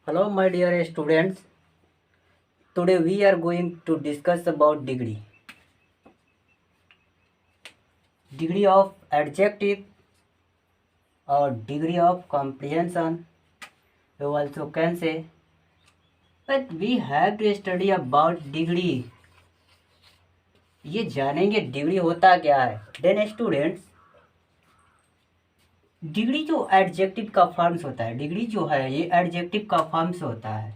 Hello, my dear students. Today we are going to discuss about degree. Degree of adjective or degree of comprehension. You also can say, but we have to study about degree. ये जानेंगे degree होता क्या है. Then students, degree जो adjective का forms होता है, degree जो है ये एडजेक्टिव का फॉर्म्स होता है.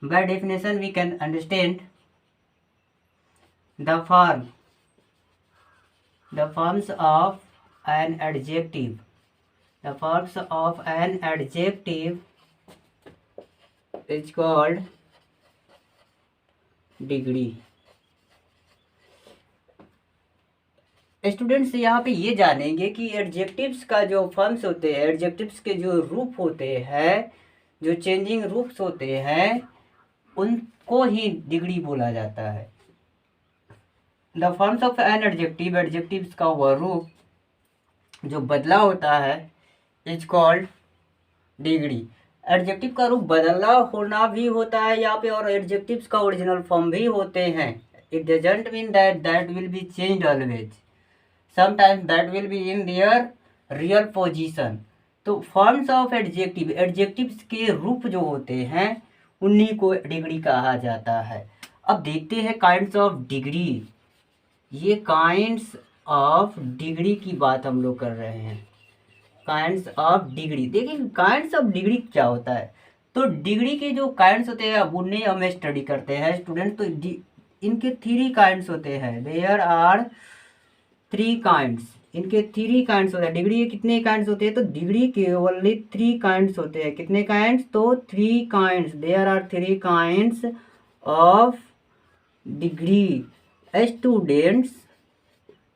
By definition we can understand the forms of an adjective. The forms of an adjective is called degree. Students यहाँ पे ये जानेंगे कि एडजेक्टिव्स का जो फॉर्म्स होते हैं, एडजेक्टिव्स के जो रूप होते हैं, जो चेंजिंग रूप्स होते हैं, उनको ही डिग्री बोला जाता है. The forms of an adjective, adjectives का वह रूप जो बदला होता है इज कॉल्ड डिग्री. एडजेक्टिव का रूप बदलना होना भी होता है यहाँ पे, और एडजेक्टिव्स का ओरिजिनल फॉर्म भी होते हैं. It doesn't mean that will be changed always. Sometimes that will be in their real position. तो फॉर्म्स ऑफ एडजेक्टिव, एडजेक्टिव्स के रूप जो होते हैं उन्हीं को डिग्री कहा जाता है. अब देखते हैं काइंड्स ऑफ डिग्री. ये काइंड्स ऑफ डिग्री की बात हम लोग कर रहे हैं. काइंड्स ऑफ डिग्री, देखिए काइंड्स ऑफ डिग्री क्या होता है. तो डिग्री के जो काइंड्स होते हैं अब उन्हें हम स्टडी करते हैं स्टूडेंट. तो इनके थ्री काइंड्स होते हैं. There are three kinds. इनके थ्री काइंड्स होते हैं. डिग्री के कितने काइंड्स होते हैं? तो डिग्री के ओनली थ्री काइंड्स होते हैं. कितने काइंड्स? तो three kinds. There are three kinds of degree. Students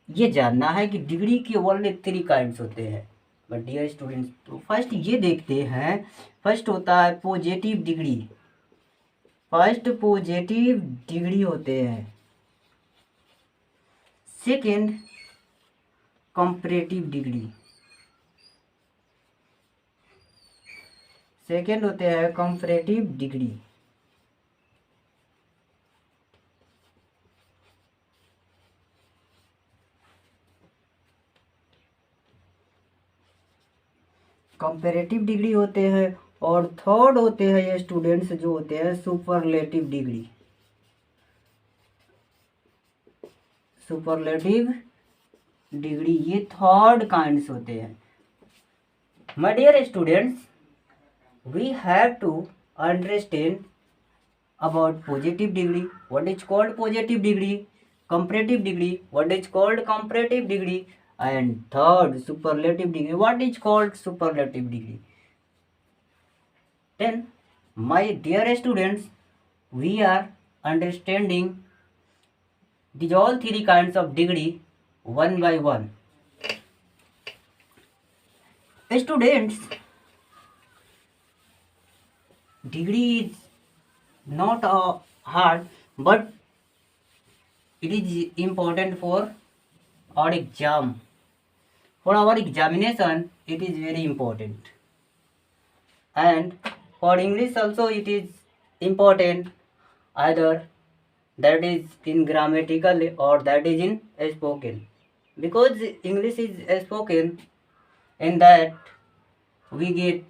ये जानना है कि डिग्री के ओनली थ्री काइंड्स होते हैं. बट डियर स्टूडेंट्स, तो फर्स्ट ये देखते हैं. फर्स्ट होता है positive degree. First positive degree होते हैं. Second comparative degree. सेकेंड होते हैं कंपैरेटिव डिग्री. कंपैरेटिव डिग्री होते हैं. और थर्ड होते हैं ये स्टूडेंट्स जो होते हैं सुपरलेटिव डिग्री. सुपरलेटिव डिग्री ये थर्ड काइंड्स होते हैं. My dear students, we have to understand about positive degree, what is called positive degree, comparative degree, what is called comparative degree, and third superlative degree, what is called superlative degree. Then my dear students, we are understanding these all three kinds of degree one by one. Students, degree is not hard, but it is important for our exam. For our examination it is very important, and for English also it is important, either that is in grammatical or that is in spoken, because English is spoken. In that we get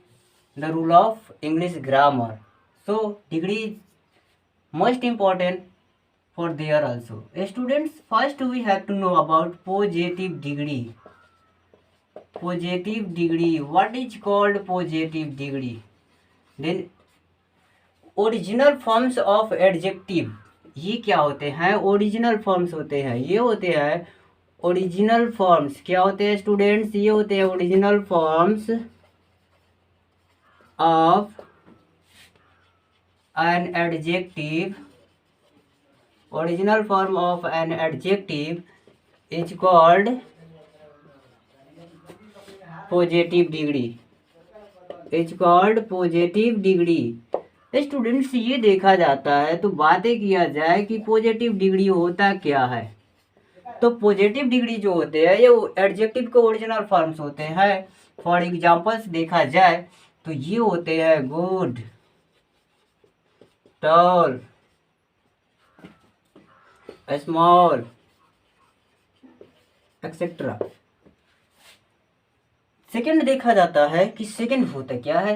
the rule of English grammar. So degree is most important for there also. Students, first we have to know about positive degree. Positive degree, what is called positive degree? Then original forms of adjective, ये क्या होते हैं? Original forms होते हैं. ये होते हैं original forms. क्या होते हैं स्टूडेंट्स? ये होते हैं original forms of an adjective. Original form of an adjective is called positive degree. Is called positive degree. Students ये देखा जाता है, तो बातें किया जाए कि पॉजिटिव डिग्री होता क्या है. तो पॉजिटिव डिग्री जो होते हैं ये एडजेक्टिव के ओरिजिनल फॉर्म्स होते हैं. फॉर एग्जांपल्स देखा जाए तो ये होते हैं good, tall, small, etcetera. Second देखा जाता है कि सेकंड होता क्या है,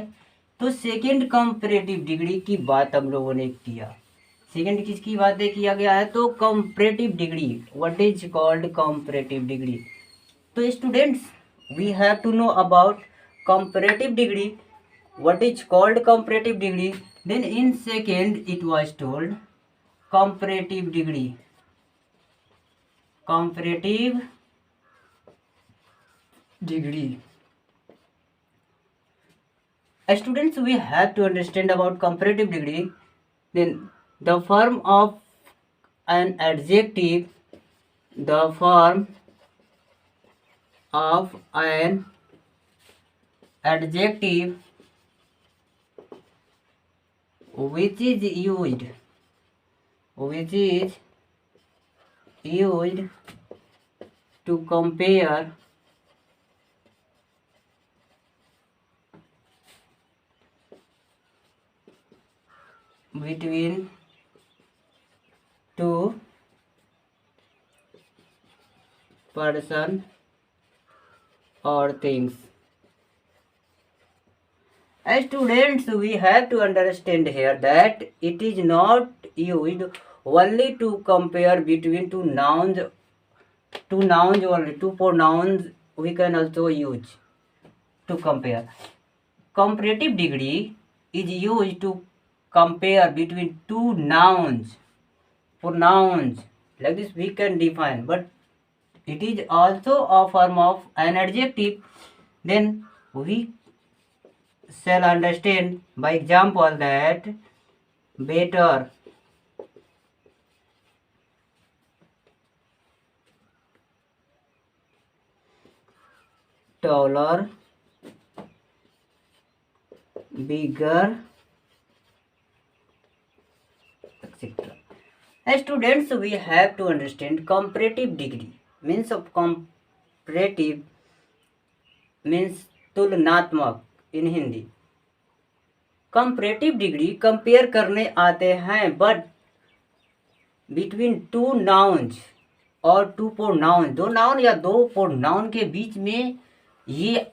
तो सेकंड कंपैरेटिव डिग्री की बात हम लोगों ने किया। सेकंड किसकी बातें किया गया है, तो comparative degree, what is called comparative degree. तो students we have to know about comparative degree, what is called comparative degree. Then in second it was told comparative degree, comparative degree. Students, we have to understand about comparative degree. Then the form of an adjective, the form of an adjective which is used to compare between two person or things. As students, we have to understand here that it is not used only to compare between two nouns only. Two pronouns we can also use to compare. Comparative degree is used to compare between two nouns. Pronouns like this we can define, but it is also a form of an adjective. Then we shall understand by example that better, taller, bigger, etc. As students, we have to understand comparative degree. Means of comparative means तुलनात्मक in Hindi. Comparative degree compare करने आते हैं, but between two nouns और to pronoun, दो noun या दो pronoun के बीच में ये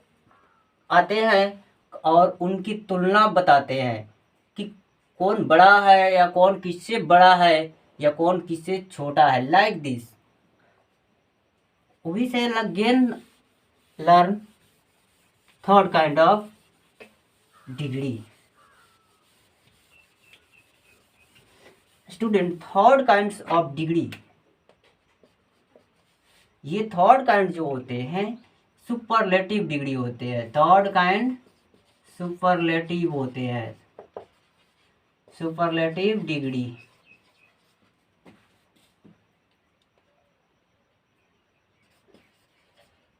आते हैं और उनकी तुलना बताते हैं कि कौन बड़ा है या कौन किससे बड़ा है या कौन किससे छोटा है. Like this we shall again learn third kind of degree. Student, third kinds of degree, ये थर्ड काइंड जो होते हैं सुपरलेटिव डिग्री होते हैं. थर्ड काइंड सुपरलेटिव होते हैं. Superlative degree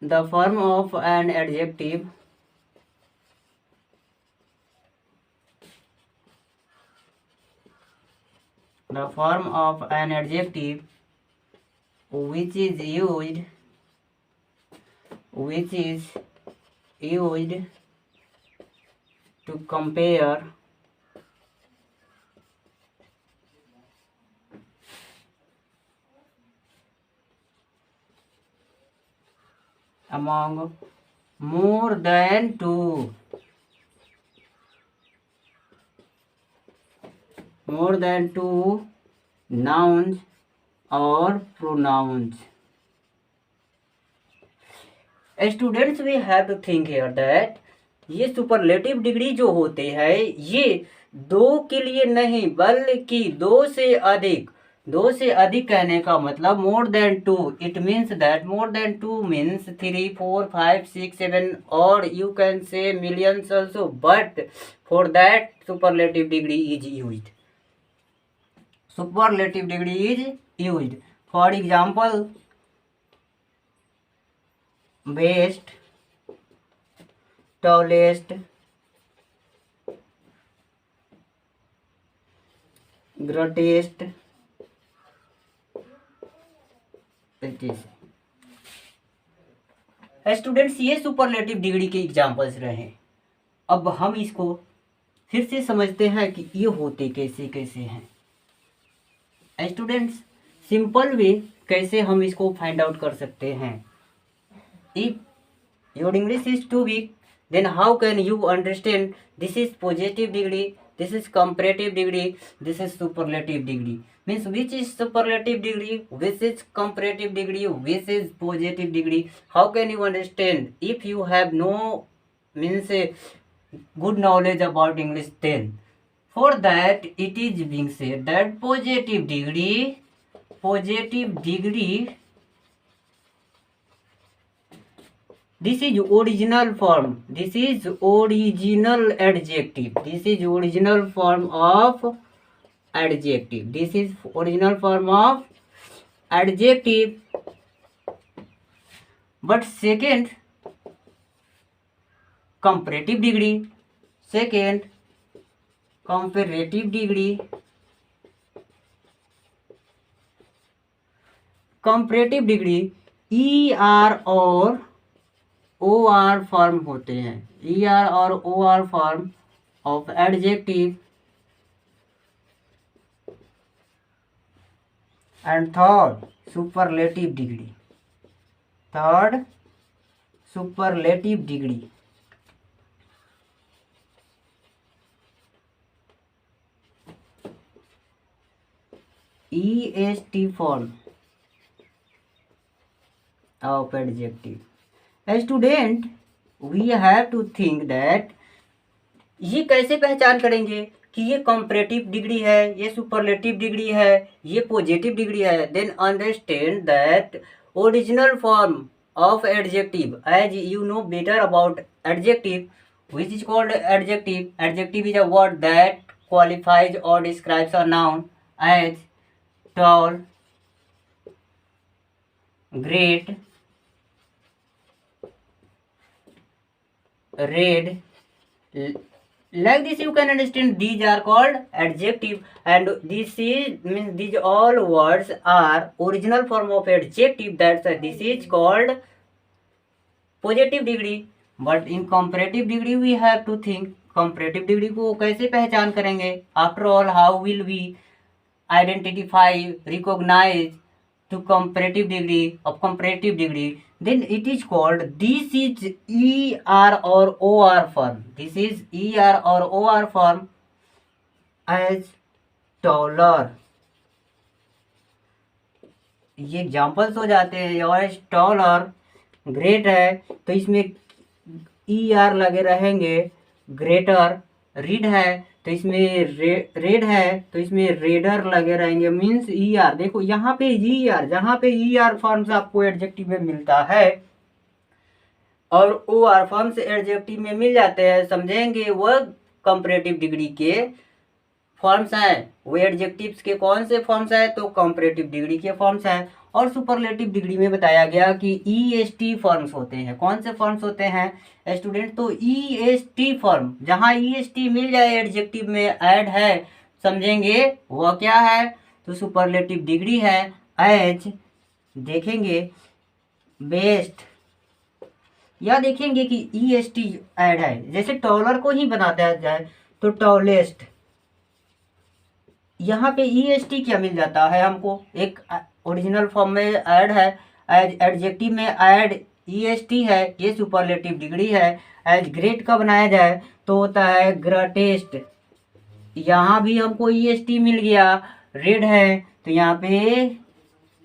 the form of an adjective the form of an adjective which is used to compare among more than two nouns or pronouns. Students, we have to think here that ये superlative degree जो होते हैं ये दो के लिए नहीं बल्कि दो से अधिक कहने का मतलब more than two. It means that more than two means 3, 4, 5, 6, 7 और you can say millions also, but for that superlative degree is used. Superlative degree is used. For example, best, tallest, greatest, students ये superlative degree के examples रहे. अब हम इसको फिर से समझते हैं कि ये होते कैसे कैसे हैं। स्टूडेंट्स, सिंपल वे कैसे हम इसको फाइंड आउट कर सकते हैं। If your English is too weak, then how can you understand this is positive degree, this is comparative degree, this is superlative degree? Means which is superlative degree, which is comparative degree, which is positive degree? How can you understand if you have no means a good knowledge about English? Then for that it is being said that positive degree, this is original form, this is original adjective, this is original form of adjective, this is original form of adjective. But second comparative degree, second comparative degree, comparative degree ER और OR form होते हैं, ER और OR form of adjective. And third superlative degree, third superlative degree. EST form of adjective. Student, we have to think that ये कैसे पहचान करेंगे कि ये कंपैरेटिव डिग्री है, ये सुपरलेटिव डिग्री है, ये पॉजिटिव डिग्री है। Then understand that original form of adjective, as you know better about adjective, which is called adjective. Adjective is a word that qualifies or describes a noun as tall, great, red. Like this you can understand these are called adjective, and this is means these all words are original form of adjective, that's this is called positive degree. But in comparative degree we have to think comparative degree को कैसे पहचान करेंगे। After all, how will we identify, recognize to comparative degree of comparative degree? Then it is called, this is ER or OR form, this is ER or OR form as taller. ये examples हो जाते हैं। और taller, great है तो इसमें ER लगे रहेंगे, ग्रेटर। रीड है तो इसमें रेड है तो इसमें रेडर लगे रहेंगे, मीन्स ER। देखो यहाँ पे ER, जहाँ पे ER फॉर्म्स आपको एडजेक्टिव में मिलता है और OR फॉर्म्स एडजेक्टिव में मिल जाते हैं, समझेंगे वो कंपैरेटिव डिग्री के फॉर्म्स हैं। वो एडजेक्टिव्स के कौन से फॉर्म्स हैं? तो कंपैरेटिव डिग्री के फॉर्म्स हैं। और सुपरलेटिव डिग्री में बताया गया कि EST फॉर्म्स होते हैं। कौन से फॉर्म्स होते हैं स्टूडेंट? तो EST फॉर्म, जहां EST मिल जाए एडजेक्टिव में ऐड है, समझेंगे वह क्या है? तो सुपरलेटिव डिग्री है। एज देखेंगे, बेस्ट, या देखेंगे कि EST ऐड है। जैसे टॉलर को ही बनाता जाए तो टॉलेस्ट, यहाँ पे EST क्या मिल जाता है हमको? एक ओरिजिनल फॉर्म में ऐड है, एज एडजेक्टिव में ऐड EST है, ये सुपरलेटिव डिग्री है। एज ग्रेट का बनाया जाए तो होता है ग्रेटेस्ट, यहाँ भी हमको EST मिल गया। रेड है तो यहाँ पे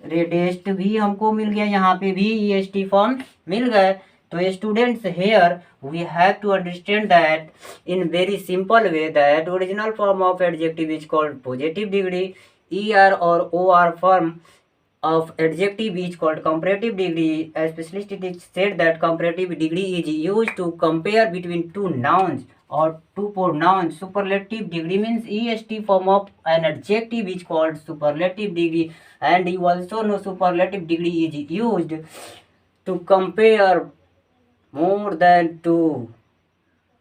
रेडेस्ट भी हमको मिल गया, यहाँ पे भी EST फॉर्म मिल गए। तो students, here we have to understand that in very simple way that original form of adjective is called positive degree, ER or OR form of adjective is called comparative degree. As specialist it is said that comparative degree is used to compare between two nouns or two pronouns. Superlative degree means EST form of an adjective is called superlative degree, and you also know superlative degree is used to compare more than 2,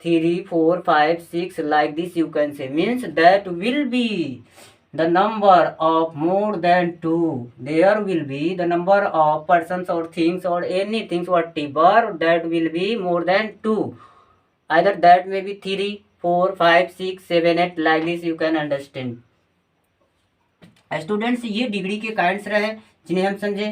3, 4, 5, 6, like this you can say, means that will be the number of more than 2. There will be the number of persons or things or anything whatever that will be more than 2. Either that may be 3, 4 5 6 7 8 like this you can understand. Students, ये degree के kinds रहे जिन्हें हम समझे।